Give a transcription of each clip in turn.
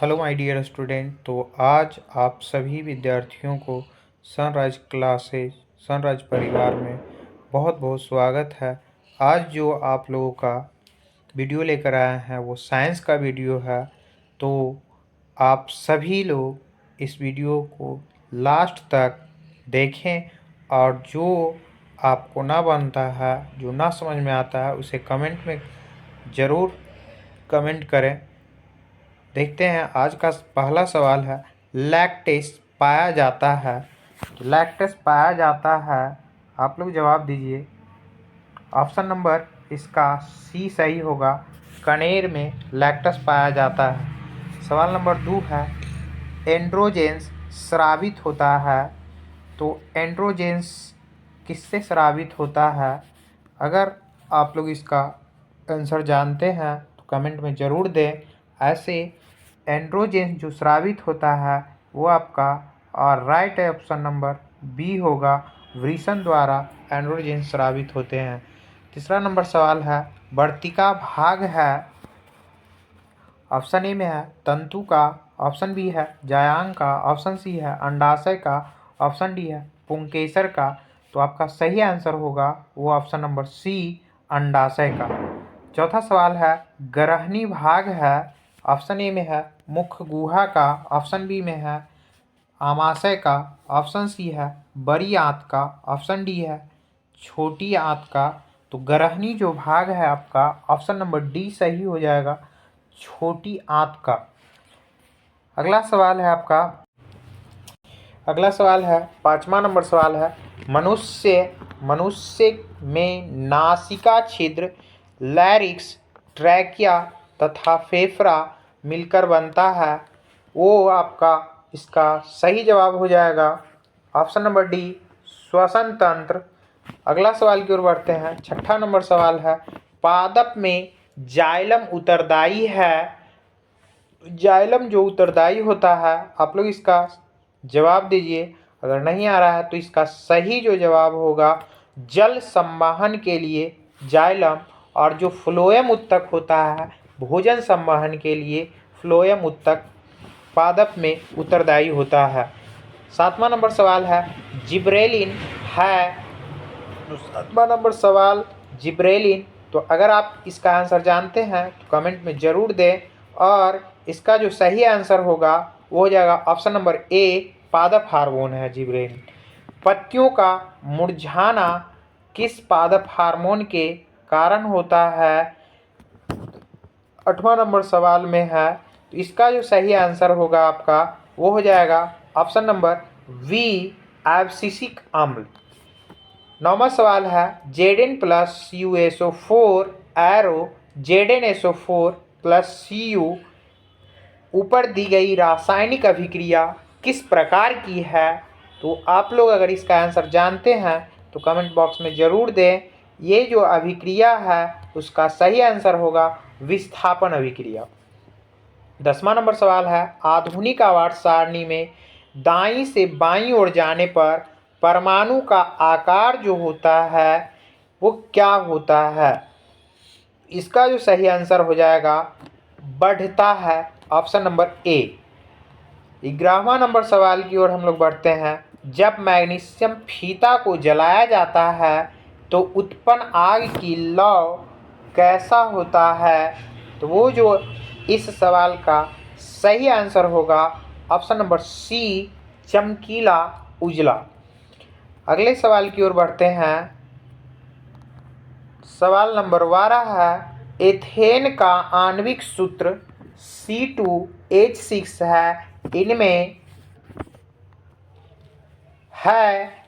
Hello my dear student. तो आज आप सभी विद्यार्थियों को सनराइज परिवार में बहुत बहुत स्वागत है। आज जो आप लोगों का वीडियो लेकर आए हैं वो साइंस का वीडियो है। तो आप सभी लोग इस वीडियो को लास्ट तक देखें और जो आपको ना बनता है, जो ना समझ में आता है, उसे कमेंट में ज़रूर कमेंट करें। देखते हैं आज का पहला सवाल है, लैक्टेस पाया जाता है। तो लैक्टेस पाया जाता है, आप लोग जवाब दीजिए। ऑप्शन नंबर इसका सी सही होगा, कनेर में लैक्टस पाया जाता है। सवाल नंबर 2 है, एंड्रोजेंस स्रावित होता है। तो एंड्रोजेंस किससे स्रावित होता है? अगर आप लोग इसका आंसर जानते हैं तो कमेंट में ज़रूर दें। ऐसे एंड्रोजेंस जो स्रावित होता है वो आपका और राइट ऑप्शन नंबर बी होगा, वृषण द्वारा एंड्रोजेंस स्रावित होते हैं। तीसरा नंबर सवाल है, वर्तिका भाग है। ऑप्शन ए में है तंतु का, ऑप्शन बी है जायांग का, ऑप्शन सी है अंडाशय का, ऑप्शन डी है पुंकेसर का। तो आपका सही आंसर होगा वो ऑप्शन नंबर सी, अंडाशय का। चौथा सवाल है, ग्रहणी भाग है। ऑप्शन ए में है मुख गुहा का, ऑप्शन बी में है आमाशय का, ऑप्शन सी है बड़ी आंत का, ऑप्शन डी है छोटी आंत का। तो ग्रहणी जो भाग है आपका ऑप्शन नंबर डी सही हो जाएगा, छोटी आंत का। अगला सवाल है पांचवा नंबर सवाल है, मनुष्य में नासिका छिद्र, लैरिक्स, ट्रैकिया तथा फेफड़ा मिलकर बनता है। वो आपका इसका सही जवाब हो जाएगा ऑप्शन नंबर डी, श्वसन तंत्र। अगला सवाल की ओर बढ़ते हैं। छठा नंबर सवाल है, पादप में जाइलम उत्तरदायी है। जाइलम जो उत्तरदायी होता है, आप लोग इसका जवाब दीजिए। अगर नहीं आ रहा है तो इसका सही जो जवाब होगा, जल संवहन के लिए जाइलम, और जो फ्लोएम उत्तक होता है भोजन संवहन के लिए फ्लोएम उत्तक पादप में उत्तरदायी होता है। सातवां नंबर सवाल है, जिब्रेलिन है। तो सातवां नंबर सवाल जिब्रेलिन। तो अगर आप इसका आंसर जानते हैं तो कमेंट में ज़रूर दें, और इसका जो सही आंसर होगा वो हो जाएगा ऑप्शन नंबर ए, पादप हार्मोन है जिब्रेलिन। पत्तियों का मुरझाना किस पादप हार्मोन के कारण होता है? आठवां नंबर सवाल में है, तो इसका जो सही आंसर होगा आपका वो हो जाएगा ऑप्शन नंबर वी, एब्सिसिक अम्ल। नौवां सवाल है, Jayden plus USO4 arrow JnSO4 plus Cu ऊपर दी गई रासायनिक अभिक्रिया किस प्रकार की है? तो आप लोग अगर इसका आंसर जानते हैं तो कमेंट बॉक्स में ज़रूर दें। ये जो अभिक्रिया है उसका सही आंसर होगा विस्थापन अभिक्रिया। 10वां नंबर सवाल है, आधुनिक आवर्त सारणी में दाईं से बाईं ओर जाने पर परमाणु का आकार जो होता है वो क्या होता है? इसका जो सही आंसर हो जाएगा बढ़ता है, ऑप्शन नंबर ए। 11वां नंबर सवाल की ओर हम लोग बढ़ते हैं। जब मैग्नीशियम फीता को जलाया जाता है तो उत्पन्न आग की लौ कैसा होता है? तो वो जो इस सवाल का सही आंसर होगा ऑप्शन नंबर सी, चमकीला उजला। अगले सवाल की ओर बढ़ते हैं। सवाल नंबर 12 है, एथेन का आणविक सूत्र C2H6 है, इनमें है।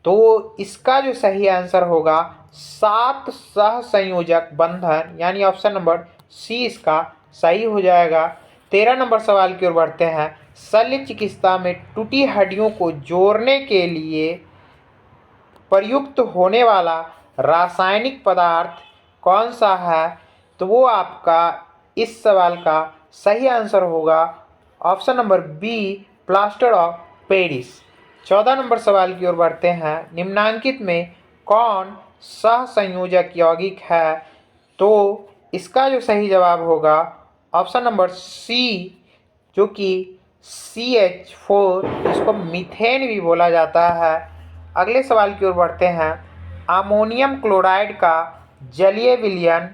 तो इसका जो सही आंसर होगा 7 सहसंयोजक बंधन, यानी ऑप्शन नंबर सी इसका सही हो जाएगा। 13 नंबर सवाल की ओर बढ़ते हैं। शल्य चिकित्सा में टूटी हड्डियों को जोड़ने के लिए प्रयुक्त होने वाला रासायनिक पदार्थ कौन सा है? तो वो आपका इस सवाल का सही आंसर होगा option number B, plaster of Paris. 14 नंबर सवाल की ओर बढ़ते हैं। निम्नांकित में कौन सहसंयोजक यौगिक है? तो इसका जो सही जवाब होगा ऑप्शन नंबर सी, जो कि CH4, इसको मीथेन भी बोला जाता है। अगले सवाल की ओर बढ़ते हैं। अमोनियम क्लोराइड का जलीय विलयन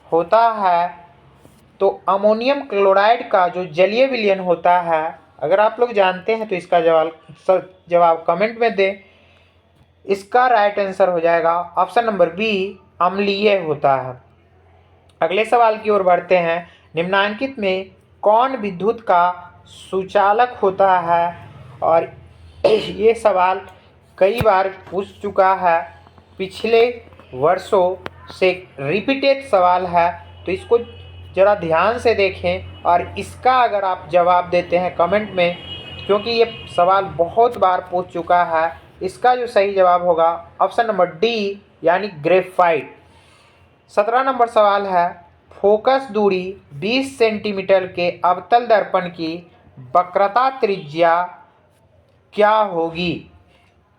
होता है। तो अमोनियम क्लोराइड का जो जलीय विलयन होता है, अगर आप लोग जानते हैं तो इसका जवाब कमेंट में दें। इसका राइट आंसर हो जाएगा ऑप्शन नंबर बी, अम्लीय होता है। अगले सवाल की ओर बढ़ते हैं। निम्नलिखित में कौन विद्युत का सुचालक होता है? और ये सवाल कई बार पूछ चुका है, पिछले वर्षों से रिपीटेड सवाल है, तो इसको ज़रा ध्यान से देखें और इसका अगर आप जवाब देते हैं कमेंट में, क्योंकि ये सवाल बहुत बार पूछ चुका है। इसका जो सही जवाब होगा ऑप्शन नंबर डी, यानी ग्रेफाइट। 17 नंबर सवाल है। फोकस दूरी 20 सेंटीमीटर के अवतल दर्पण की वक्रता त्रिज्या क्या होगी?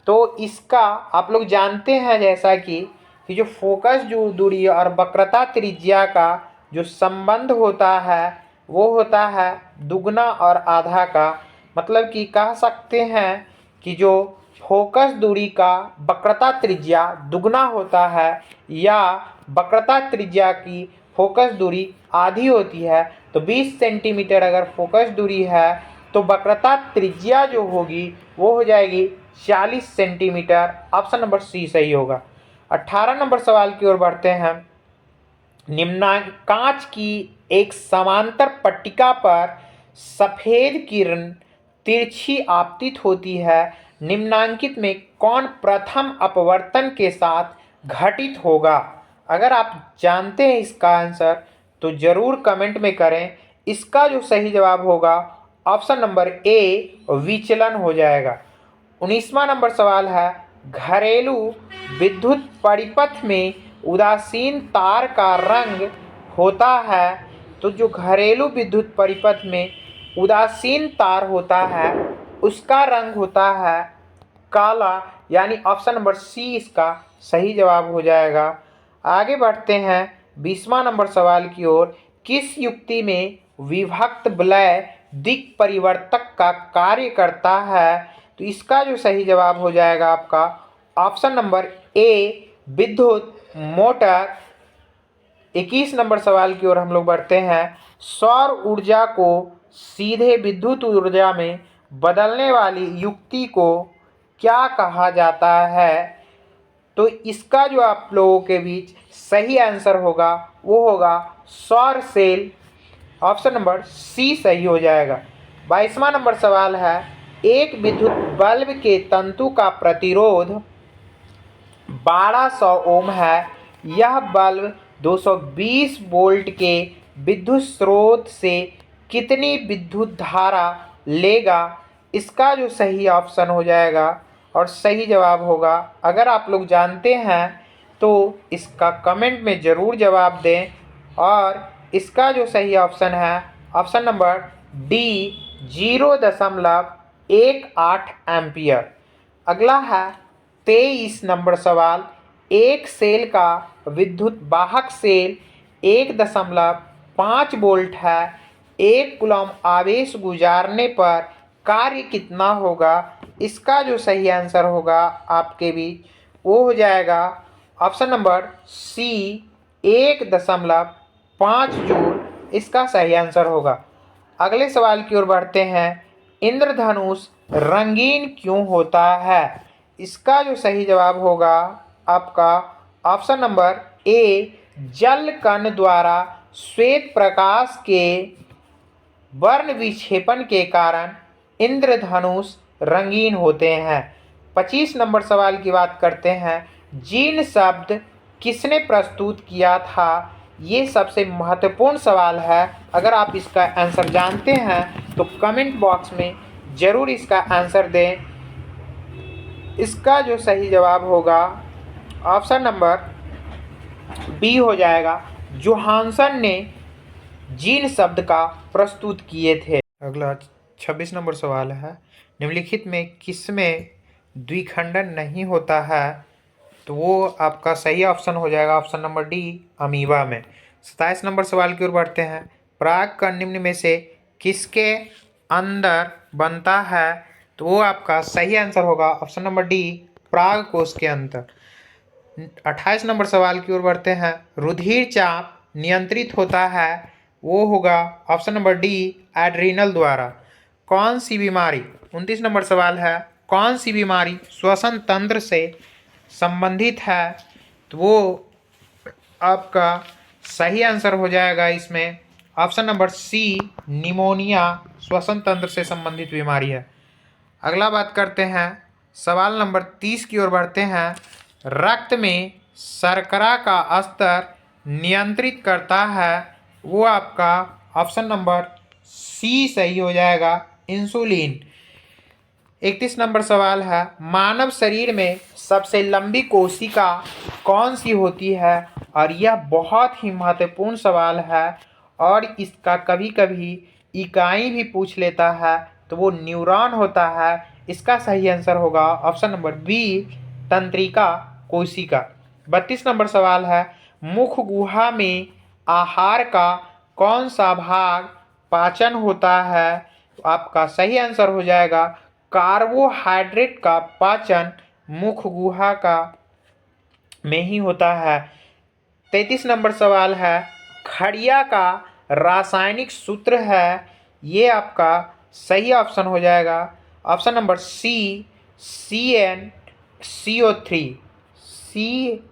तो इसका आप लोग जानते हैं जैसा कि जो फोकस जो दूरी और वक्रता त्रिज्या का जो संबंध होता है वो होता है दुगना और आधा का। मतलब कि कह सकते हैं कि जो फोकस दूरी का वक्रता त्रिज्या दुगना होता है या वक्रता त्रिज्या की फोकस दूरी आधी होती है, तो 20 सेंटीमीटर अगर फोकस दूरी है तो वक्रता त्रिज्या जो होगी वो हो जाएगी 40 सेंटीमीटर। ऑप्शन नंबर सी सही होगा। 18 नंबर सवाल की ओर बढ़ते हैं। कांच की एक समांतर पट्टिका पर सफेद किरण तिरछी आपतित होती है। निम्नांकित में कौन प्रथम अपवर्तन के साथ घटित होगा? अगर आप जानते हैं इसका आंसर तो जरूर कमेंट में करें। इसका जो सही जवाब होगा ऑप्शन नंबर ए, विचलन हो जाएगा। 19वां नंबर सवाल है। घरेलू विद्युत परिपथ में उदासीन तार का रंग होता है। तो जो घरेलू विद्युत परिपथ में उदासीन तार होता है उसका रंग होता है काला, यानी ऑप्शन नंबर सी इसका सही जवाब हो जाएगा। आगे बढ़ते हैं 20वां नंबर सवाल की ओर। किस युक्ति में विभक्त वलय दिक् परिवर्तक का कार्य करता है? तो इसका जो सही जवाब हो जाएगा आपका ऑप्शन नंबर ए, विद्युत मोटर। 21 नंबर सवाल की ओर हम लोग बढ़ते हैं। सौर ऊर्जा को सीधे विद्युत ऊर्जा में बदलने वाली युक्ति को क्या कहा जाता है? तो इसका जो आप लोगों के बीच सही आंसर होगा वो होगा सौर सेल। ऑप्शन नंबर सी सही हो जाएगा। 22वां नंबर सवाल है। एक विद्युत बल्ब के तंतु का प्रतिरोध 1200 ओम है। यह बल्ब 220 वोल्ट के विद्युत स्रोत से कितनी विद्युत धारा लेगा? इसका जो सही ऑप्शन हो जाएगा और सही जवाब होगा, अगर आप लोग जानते हैं तो इसका कमेंट में ज़रूर जवाब दें। और इसका जो सही ऑप्शन है ऑप्शन नंबर डी, 0.18 एम्पियर। अगला है 23 नंबर सवाल। एक सेल का विद्युत वाहक सेल 1.5 वोल्ट है। 1 कूलम आवेश गुजारने पर कार्य कितना होगा? इसका जो सही आंसर होगा आपके बीच वो हो जाएगा ऑप्शन नंबर सी, 1.5 जूल इसका सही आंसर होगा। अगले सवाल की ओर बढ़ते हैं। इंद्रधनुष रंगीन क्यों होता है? इसका जो सही जवाब होगा आपका ऑप्शन नंबर ए, जल कण द्वारा श्वेत प्रकाश के वर्ण विक्षेपण के कारण इंद्रधनुष रंगीन होते हैं। 25 नंबर सवाल की बात करते हैं। जीन शब्द किसने प्रस्तुत किया था? ये सबसे महत्वपूर्ण सवाल है। अगर आप इसका आंसर जानते हैं तो कमेंट बॉक्स में ज़रूर इसका आंसर दें। इसका जो सही जवाब होगा ऑप्शन नंबर बी हो जाएगा। जोहानसन ने जीन शब्द का प्रस्तुत किए थे। अगला 26 नंबर सवाल है। निम्नलिखित में किसमें द्विखंडन नहीं होता है? तो वो आपका सही ऑप्शन हो जाएगा ऑप्शन नंबर डी, अमीबा में। 27 नंबर सवाल की ओर बढ़ते हैं। पराग कण निम्न में से किसके अंदर बनता है, तो वो आपका सही आंसर होगा ऑप्शन नंबर डी, पराग कोश के अंदर। 28 नंबर सवाल की ओर बढ़ते हैं। रुधिर चाप नियंत्रित होता है, वो होगा ऑप्शन नंबर डी, एड्रीनल द्वारा। कौन सी बीमारी, 29 नंबर सवाल है, कौन सी बीमारी श्वसन तंत्र से संबंधित है, तो वो आपका सही आंसर हो जाएगा इसमें ऑप्शन नंबर सी, निमोनिया श्वसन तंत्र से संबंधित बीमारी है। अगला बात करते हैं, सवाल नंबर 30 की ओर बढ़ते हैं। रक्त में शर्करा का स्तर नियंत्रित करता है, वो आपका ऑप्शन नंबर सी सही हो जाएगा, इंसुलिन। 31 नंबर सवाल है, मानव शरीर में सबसे लंबी कोशिका कौन सी होती है, और यह बहुत ही महत्वपूर्ण सवाल है और इसका कभी कभी इकाई भी पूछ लेता है, तो वो न्यूरॉन होता है। इसका सही आंसर होगा ऑप्शन नंबर बी, तंत्रिका कोशिका। 32 नंबर सवाल है, मुख गुहा में आहार का कौन सा भाग पाचन होता है, तो आपका सही आंसर हो जाएगा कार्बोहाइड्रेट का पाचन मुख गुहा का में ही होता है। 33 नंबर सवाल है, खड़िया का रासायनिक सूत्र है, ये आपका सही ऑप्शन हो जाएगा ऑप्शन नंबर सी, CnCO3 सी।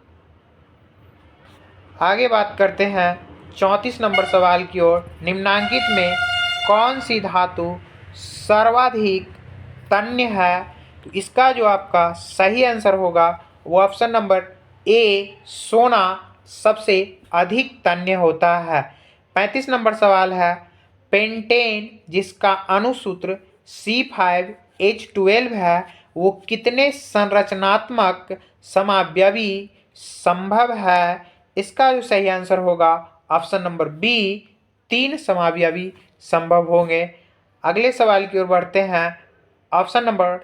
आगे बात करते हैं 34 नंबर सवाल की ओर। निम्नांकित में कौन सी धातु सर्वाधिक तन्य है, तो इसका जो आपका सही आंसर होगा वो ऑप्शन नंबर ए, सोना सबसे अधिक तन्य होता है। 35 नंबर सवाल है, पेंटेन जिसका अणुसूत्र C5H12 है, वो कितने संरचनात्मक समावयवी संभव है, इसका जो सही आंसर होगा ऑप्शन नंबर बी, 3 समावयवी संभव होंगे। अगले सवाल की ओर बढ़ते हैं, ऑप्शन नंबर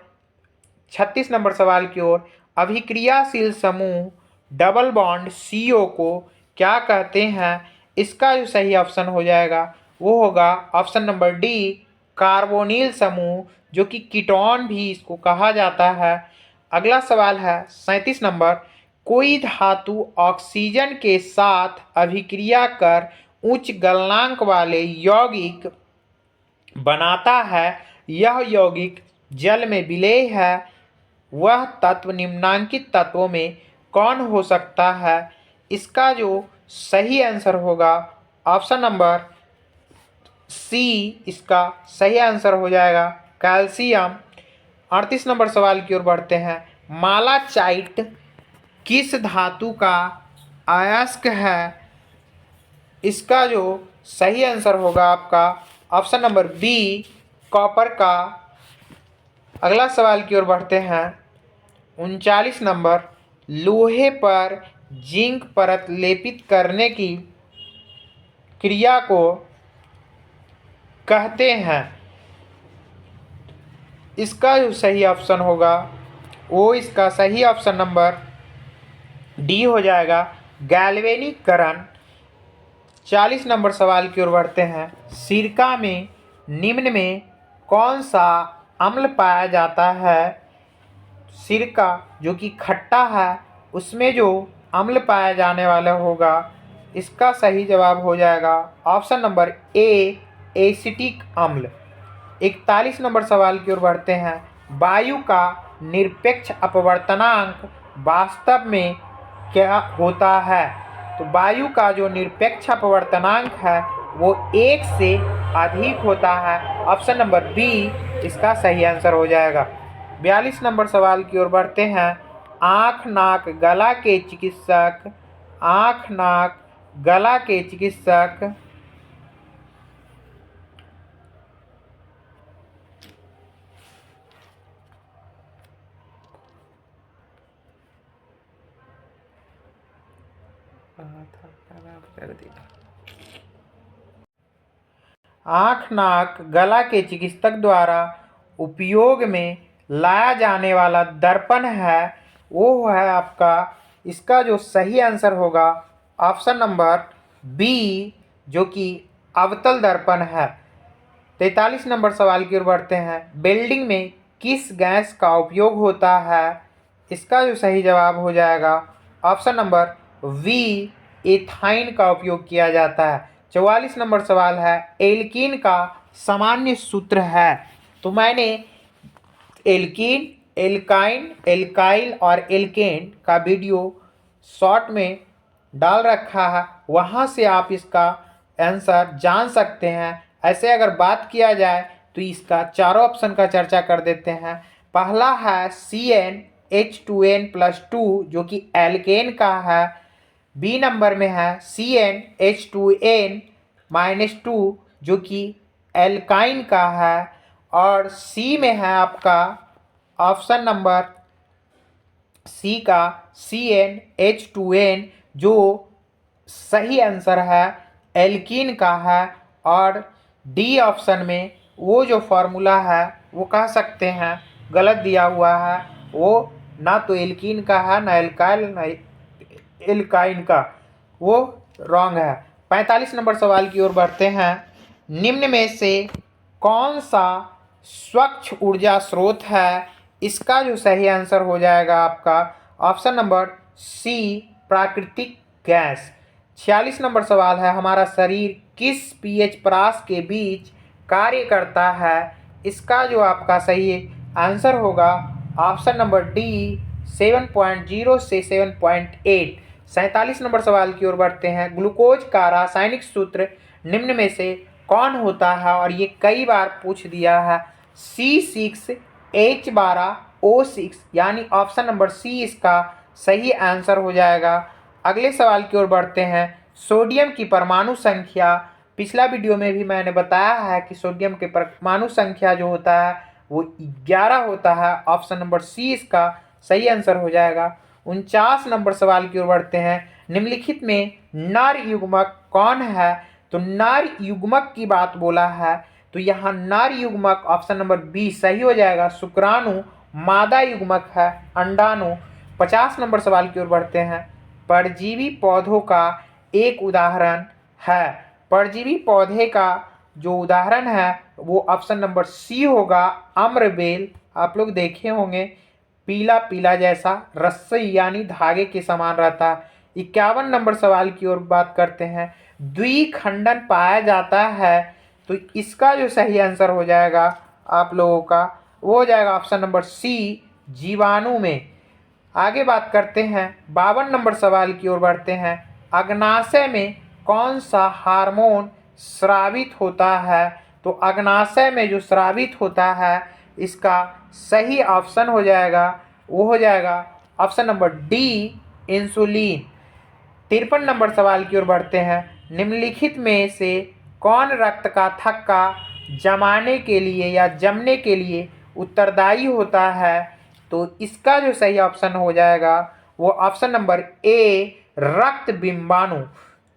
36 नंबर सवाल की ओर। अभिक्रियाशील समूह डबल बॉन्ड CO को क्या कहते हैं, इसका जो सही ऑप्शन हो जाएगा वो होगा ऑप्शन नंबर डी, कार्बोनिल समूह, जो कि कीटोन भी इसको कहा जाता है। अगला सवाल है 37 नंबर, कोई धातु ऑक्सीजन के साथ अभिक्रिया कर उच्च गलनांक वाले यौगिक बनाता है, यह यौगिक जल में विलेय है, वह तत्व निम्नांकित तत्वों में कौन हो सकता है, इसका जो सही आंसर होगा ऑप्शन नंबर सी, इसका सही आंसर हो जाएगा कैल्शियम। 38 नंबर सवाल की ओर बढ़ते हैं। मालाचाइट किस धातु का अयस्क है, इसका जो सही आंसर होगा आपका ऑप्शन नंबर बी, कॉपर का। अगला सवाल की ओर बढ़ते हैं। 39 नंबर, लोहे पर जिंक परत लेपित करने की क्रिया को कहते हैं, इसका जो सही ऑप्शन होगा वो इसका सही ऑप्शन नंबर डी हो जाएगा, गैल्वेनीकरण। 40 नंबर सवाल की ओर बढ़ते हैं। सिरका में निम्न में कौन सा अम्ल पाया जाता है, सिरका जो कि खट्टा है उसमें जो अम्ल पाया जाने वाला होगा, इसका सही जवाब हो जाएगा ऑप्शन नंबर ए, एसिटिक अम्ल। 41 नंबर सवाल की ओर बढ़ते हैं। वायु का निरपेक्ष अपवर्तनांक वास्तव में क्या होता है, तो वायु का जो निरपेक्ष अपवर्तनांक है वो 1 से अधिक होता है, ऑप्शन नंबर बी इसका सही आंसर हो जाएगा। 42 नंबर सवाल की ओर बढ़ते हैं। आँख नाक गला के चिकित्सक, आँख नाक गला के चिकित्सक आँख नाक गला के चिकित्सक द्वारा उपयोग में लाया जाने वाला दर्पण है, वो है आपका, इसका जो सही आंसर होगा ऑप्शन नंबर बी, जो कि अवतल दर्पण है। 43 नंबर सवाल की ओर बढ़ते हैं। बिल्डिंग में किस गैस का उपयोग होता है? इसका जो सही जवाब हो जाएगा ऑप्शन नंबर वी, एथाइन का उपयोग किया जाता है। 44 नंबर सवाल है, एल्कीन का सामान्य सूत्र है। तो मैंने एल्कीन, एल्काइन, एल्काइल और एल्केन का वीडियो शॉर्ट में डाल रखा है, वहाँ से आप इसका आंसर जान सकते हैं। ऐसे अगर बात किया जाए तो इसका चारों ऑप्शन का चर्चा कर देते हैं। पहला है CnH2n+2 जो कि एल्केन का है। बी नंबर में है CnH2n-2 जो कि एल्काइन का है। और सी में है आपका ऑप्शन नंबर सी का CnH2n जो सही आंसर है, एल्कीन का है। और डी ऑप्शन में वो जो फॉर्मूला है वो कह सकते हैं गलत दिया हुआ है, वो ना तो एल्कीन का है, ना एल्काइल, ना एल्काइन का, वो रॉन्ग है। 45 नंबर सवाल की ओर बढ़ते हैं। निम्न में से कौन सा स्वच्छ ऊर्जा स्रोत है? इसका जो सही आंसर हो जाएगा आपका ऑप्शन नंबर सी, प्राकृतिक गैस। 46 नंबर सवाल है, हमारा शरीर किस पीएच परास के बीच कार्य करता है? इसका जो आपका सही आंसर होगा ऑप्शन नंबर डी, 7.0 से 7.8। 47 नंबर सवाल की ओर बढ़ते हैं। ग्लूकोज का रासायनिक सूत्र निम्न में से कौन होता है? और ये कई बार पूछ दिया है। C6H12O6 यानी ऑप्शन नंबर सी इसका सही आंसर हो जाएगा। अगले सवाल की ओर बढ़ते हैं। सोडियम की परमाणु संख्या, पिछला वीडियो में भी मैंने बताया है कि सोडियम के परमाणु संख्या जो होता है वो 11 होता है। ऑप्शन नंबर सी इसका सही आंसर हो जाएगा। 49 नंबर सवाल की ओर बढ़ते हैं। निम्नलिखित में नर युग्मक कौन है? तो नर युग्मक की बात बोला है तो यहाँ नर युग्मक ऑप्शन नंबर बी सही हो जाएगा, शुक्राणु। मादा युग्मक है अंडाणु। 50 नंबर सवाल की ओर बढ़ते हैं। परजीवी पौधों का एक उदाहरण है। परजीवी पौधे का जो उदाहरण है वो ऑप्शन नंबर सी होगा, अम्रबेल। आप लोग देखे होंगे पीला पीला जैसा रस्सी यानी धागे के समान रहता है। 51 नंबर सवाल की ओर बात करते हैं। द्विखंडन पाया जाता है तो इसका जो सही आंसर हो जाएगा आप लोगों का वो हो जाएगा ऑप्शन नंबर सी, जीवाणु में। आगे बात करते हैं। 52 नंबर सवाल की ओर बढ़ते हैं। अग्नाशय में कौन सा हार्मोन स्रावित होता है? तो अग्नाशय में जो स्रावित होता है इसका सही ऑप्शन हो जाएगा वो हो जाएगा option number D, insulin. 53 number सवाल की ओर बढ़ते हैं। निम्नलिखित में से कौन रक्त का थक्का जमाने के लिए या जमने के लिए उत्तरदायी होता है? तो इसका जो सही ऑप्शन हो जाएगा वो ऑप्शन नंबर ए, रक्त बिंबाणु।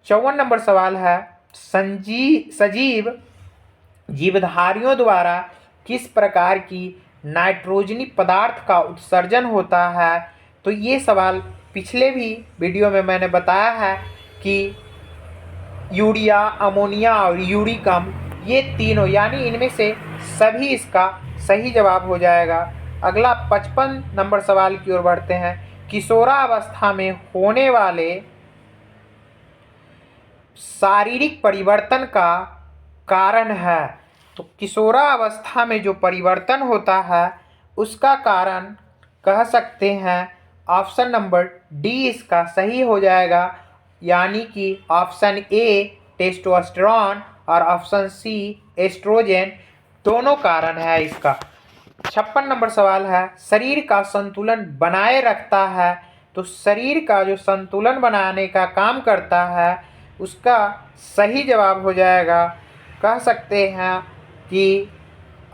54 नंबर सवाल है, सजीव जीवधारियों द्वारा किस प्रकार की नाइट्रोजनी पदार्थ का उत्सर्जन होता है? तो ये सवाल पिछले भी वीडियो में मैंने बताया है कि यूरिया, अमोनिया और यूरिकम, ये तीनों यानी इनमें से सभी इसका सही जवाब हो जाएगा। अगला 55 नंबर सवाल की ओर बढ़ते हैं। किशोरावस्था में होने वाले शारीरिक परिवर्तन का कारण है। तो किशोरावस्था में जो परिवर्तन होता है उसका कारण कह सकते हैं ऑप्शन नंबर डी इसका सही हो जाएगा, यानी कि ऑप्शन ए टेस्टोस्टेरोन और ऑप्शन सी एस्ट्रोजन दोनों कारण है इसका। 56 नंबर सवाल है, शरीर का संतुलन बनाए रखता है। तो शरीर का जो संतुलन बनाने का काम करता है उसका सही जवाब हो जाएगा, कह सकते हैं कि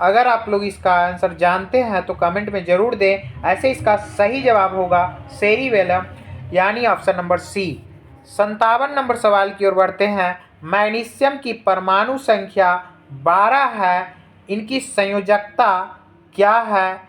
अगर आप लोग इसका आंसर जानते हैं तो कमेंट में ज़रूर दें। ऐसे इसका सही जवाब होगा सेरिबेलम यानी ऑप्शन नंबर सी। 57 नंबर सवाल की ओर बढ़ते हैं। मैग्नीशियम की परमाणु संख्या 12 है, इनकी संयोजकता क्या है?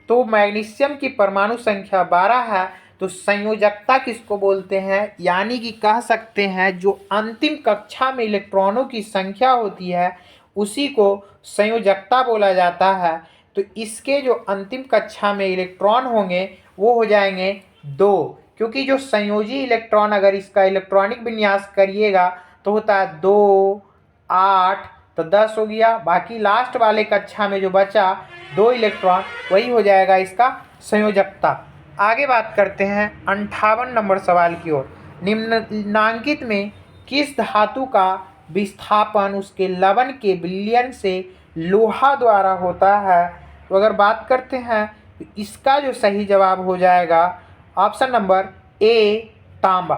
तो मैग्नीशियम की परमाणु संख्या 12 है तो संयोजकता किसको बोलते हैं? यानी कि कह सकते हैं जो अंतिम कक्षा में इलेक्ट्रॉनों की संख्या होती है उसी को संयोजकता बोला जाता है। तो इसके जो अंतिम कक्षा में इलेक्ट्रॉन होंगे वो हो जाएंगे 2, क्योंकि जो संयोजी इलेक्ट्रॉन अगर इसका इलेक्ट्रॉनिक विन्यास करिएगा तो होता है 2, 8, तो 10 हो गया। बाकी लास्ट वाले कक्षा में जो बचा 2 इलेक्ट्रॉन वही हो जाएगा इसका संयोजकता। आगे बात करते हैं 58 नंबर सवाल की ओर। निम्नांकित में किस धातु का विस्थापन उसके लवण के विलयन से लोहा द्वारा होता है? तो अगर बात करते हैं तो इसका जो सही जवाब हो जाएगा ऑप्शन नंबर ए, तांबा।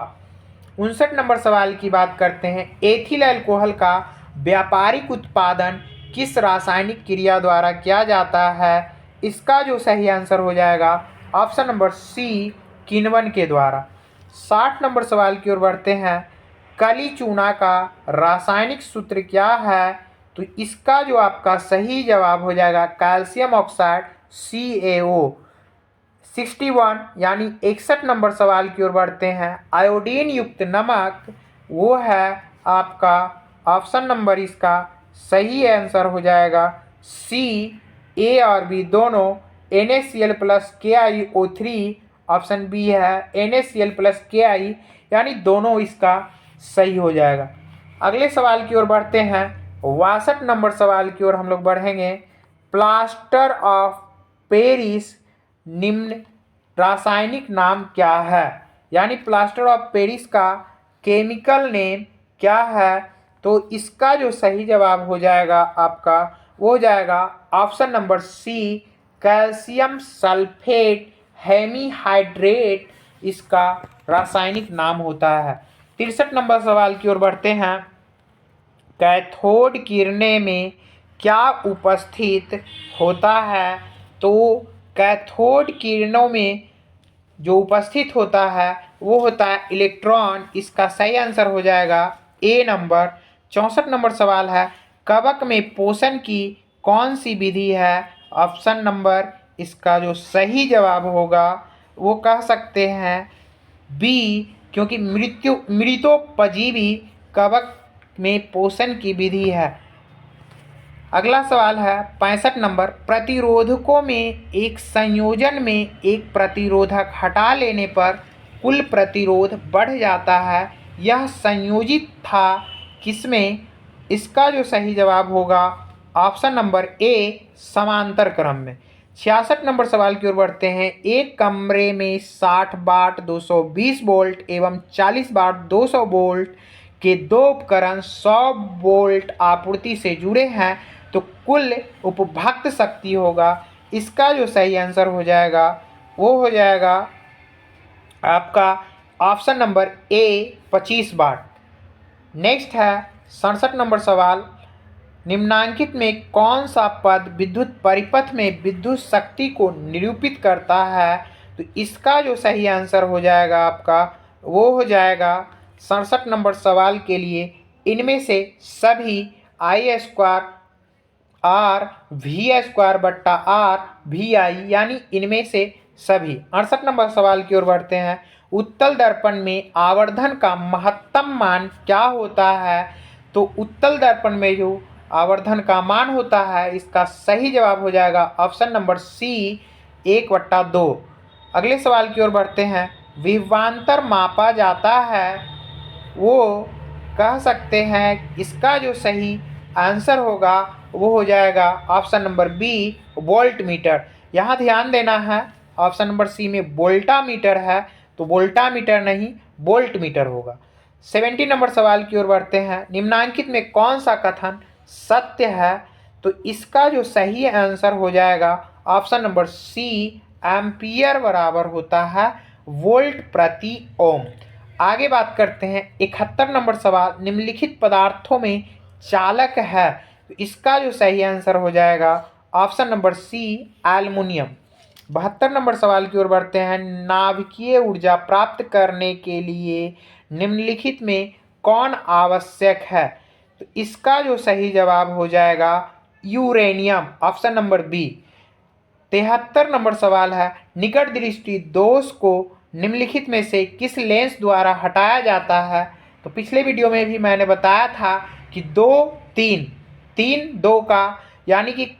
59 नंबर सवाल की बात करते हैं। एथिल अल्कोहल का व्यापारिक उत्पादन किस रासायनिक क्रिया द्वारा किया जाता है? इसका जो सही आंसर हो जाएगा ऑप्शन नंबर सी, किण्वन के द्वारा। 60 नंबर सवाल की ओर बढ़ते हैं। काली चूना का रासायनिक सूत्र क्या है? तो इसका जो आपका सही जवाब हो जाएगा कैल्शियम ऑक्साइड, CaO। 61 यानी 61 नंबर सवाल की ओर बढ़ते हैं। आयोडीन युक्त नमक वो है आपका ऑप्शन नंबर इसका सही आंसर हो जाएगा सी, ए और बी दोनों NaCl + KiO3। ऑप्शन बी है NaCl + Ki, यानी दोनों इसका सही हो जाएगा। अगले सवाल की ओर बढ़ते हैं। 62 नंबर सवाल की ओर हम लोग बढ़ेंगे। प्लास्टर ऑफ पेरिस निम्न रासायनिक नाम क्या है? यानी प्लास्टर ऑफ पेरिस का केमिकल नेम क्या है? तो इसका जो सही जवाब हो जाएगा आपका वो हो जाएगा option number C, calcium sulphate hemihydrate इसका रासायनिक नाम होता है। 63 नंबर सवाल की ओर बढ़ते हैं। कैथोड किरणें में क्या उपस्थित होता है? तो कैथोड किरणों में जो उपस्थित होता है वो होता है इलेक्ट्रॉन। इसका सही आंसर हो जाएगा ए नंबर। 64 नंबर सवाल है। कवक में पोषण की कौन सी विधि है? ऑप्शन नंबर इसका जो सही जवाब होगा वो कह सकते हैं बी, क्योंकि मृतोपजीवी कवक में पोषण की विधि है। अगला सवाल है 65 नंबर। प्रतिरोधकों में एक संयोजन में एक प्रतिरोधक हटा लेने पर कुल प्रतिरोध बढ़ जाता है, यह संयोजित था किसमें? इसका जो सही जवाब होगा ऑप्शन नंबर ए, समांतर क्रम में। 66 नंबर सवाल की ओर बढ़ते हैं। एक कमरे में 60 वाट 220 वोल्ट एवं 40 वाट 200 वोल्ट के दो उपकरण 100 वोल्ट आपूर्ति से जुड़े हैं, तो कुल उपभोक्त शक्ति होगा। इसका जो सही आंसर हो जाएगा वो हो जाएगा आपका option number A, 25 watt. Next है 67 नंबर सवाल। निम्नांकित में कौन सा पद विद्युत परिपथ में विद्युत शक्ति को निरूपित करता है? तो इसका जो सही आंसर हो जाएगा आपका वो हो जाएगा 67 नंबर सवाल के लिए इनमें से सभी I² R V² बट्टा R VI, यानी इनमें से सभी। 68 नंबर सवाल की ओर बढ़ते हैं। उत्तल दर्पण में आवर्धन का महत्तम मान क्या होता है? तो उत्तल दर्पण में जो आवर्धन का मान होता है इसका सही जवाब हो जाएगा ऑप्शन नंबर सी, 1/2। अगले सवाल की ओर बढ़ते हैं। विभवांतर मापा जाता है वो कह सकते हैं इसका जो सही आंसर होगा वो हो जाएगा option number B, voltmeter. यहाँ ध्यान देना है ऑप्शन नंबर सी में वोल्टा मीटर है, तो वोल्टा मीटर नहीं वोल्ट मीटर होगा। 70 नंबर सवाल की ओर बढ़ते हैं। निम्नांकित में कौन सा कथन सत्य है? तो इसका जो सही आंसर हो जाएगा ऑप्शन नंबर सी, एम्पियर बराबर होता है वोल्ट प्रति ओम। आगे बात करते हैं 71 नंबर सवाल। निम्नलिखित पदार्थों में चालक है, तो इसका जो सही आंसर हो जाएगा ऑप्शन नंबर सी, एल्युमिनियम। 72 नंबर सवाल की ओर बढ़ते हैं। नाभिकीय ऊर्जा प्राप्त करने के लिए निम्नलिखित में कौन आवश्यक है? तो इसका जो सही जवाब हो जाएगा यूरेनियम, ऑप्शन नंबर बी। 73 नंबर सवाल है। निकट दृष्टि दोष को निम्नलिखित में से किस लेंस द्वारा हटाया जाता है? तो पिछले वीडियो में भी मैंने बताया था कि 2, 3 3-2 का, यानी कि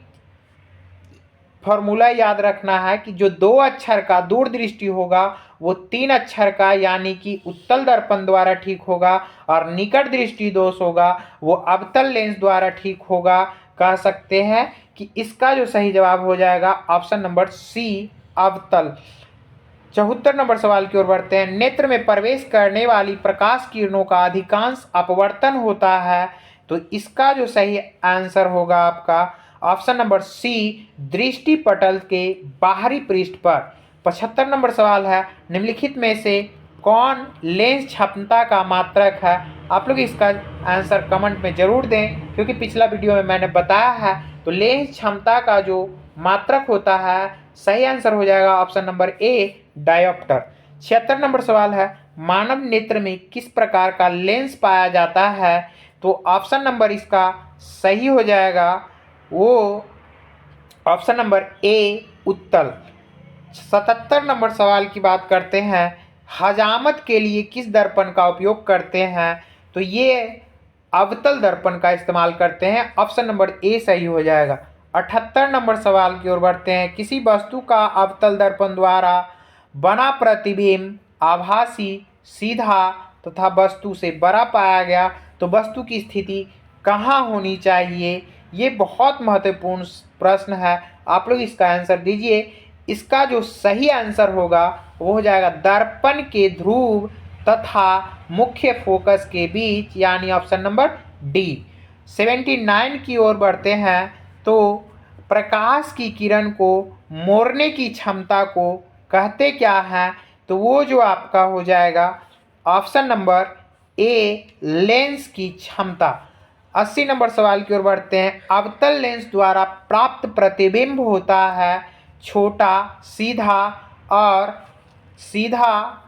फॉर्मूला याद रखना है कि जो 2 अक्षर का दूरदृष्टि होगा वो 3 अक्षर का यानी कि उत्तल दर्पण द्वारा ठीक होगा, और निकट दृष्टि दोष होगा वो अवतल लेंस द्वारा ठीक होगा। कह सकते हैं कि इसका जो सही जवाब हो जाएगा ऑप्शन नंबर सी, अवतल। 74 नंबर सवाल की ओर बढ़ते हैं। नेत्र में प्रवेश करने वाली प्रकाश किरणों का अधिकांश अपवर्तन होता है, तो इसका जो सही आंसर होगा आपका ऑप्शन नंबर सी, दृष्टि पटल के बाहरी पृष्ठ पर। 75 नंबर सवाल है, निम्नलिखित में से कौन लेंस क्षमता का मात्रक है? आप लोग इसका आंसर कमेंट में जरूर दें, क्योंकि पिछला वीडियो में मैंने बताया है। तो लेंस क्षमता का जो मात्रक होता है, सही आंसर हो जाएगा ऑप्शन नंबर ए, डायोप्टर। 76 नंबर सवाल है, मानव नेत्र में किस प्रकार का लेंस पाया जाता है? तो ऑप्शन नंबर इसका सही हो जाएगा वो ऑप्शन नंबर ए, उत्तल। 77 नंबर सवाल की बात करते हैं, हजामत के लिए किस दर्पण का उपयोग करते हैं? तो ये अवतल दर्पण का इस्तेमाल करते हैं, ऑप्शन नंबर ए सही हो जाएगा। 78 नंबर सवाल की ओर बढ़ते हैं, किसी वस्तु का अवतल दर्पण द्वारा बना प्रतिबिंब आभासी, सीधा तथा वस्तु से बड़ा पाया गया, तो वस्तु की स्थिति कहाँ होनी चाहिए? ये बहुत महत्वपूर्ण प्रश्न है, आप लोग इसका आंसर दीजिए। इसका जो सही आंसर होगा वो हो जाएगा दर्पण के ध्रुव तथा मुख्य फोकस के बीच, यानी ऑप्शन नंबर डी। 79 की ओर बढ़ते हैं, तो प्रकाश की किरण को मोड़ने की क्षमता को कहते क्या है? तो वो जो आपका हो जाएगा ऑप्शन नंबर ए, लेंस की क्षमता। 80 नंबर सवाल की ओर बढ़ते हैं, अवतल लेंस द्वारा प्राप्त प्रतिबिंब होता है छोटा, सीधा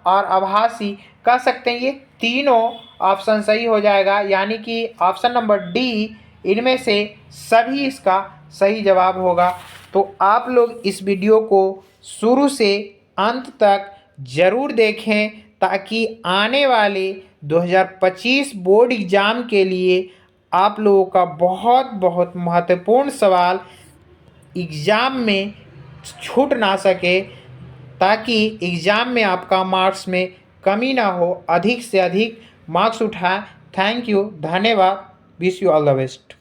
और आभासी। कह सकते हैं ये तीनों ऑप्शन सही हो जाएगा, यानी कि ऑप्शन नंबर डी इनमें से सभी इसका सही जवाब होगा। तो आप लोग इस वीडियो को शुरू से अंत तक जरूर देखें, ताकि आने वाले 2025 बोर्ड एग्ज़ाम के लिए आप लोगों का बहुत बहुत महत्वपूर्ण सवाल एग्ज़ाम में छूट ना सके, ताकि एग्ज़ाम में आपका मार्क्स में कमी ना हो, अधिक से अधिक मार्क्स उठाएं। थैंक यू, धन्यवाद, wish you all the best.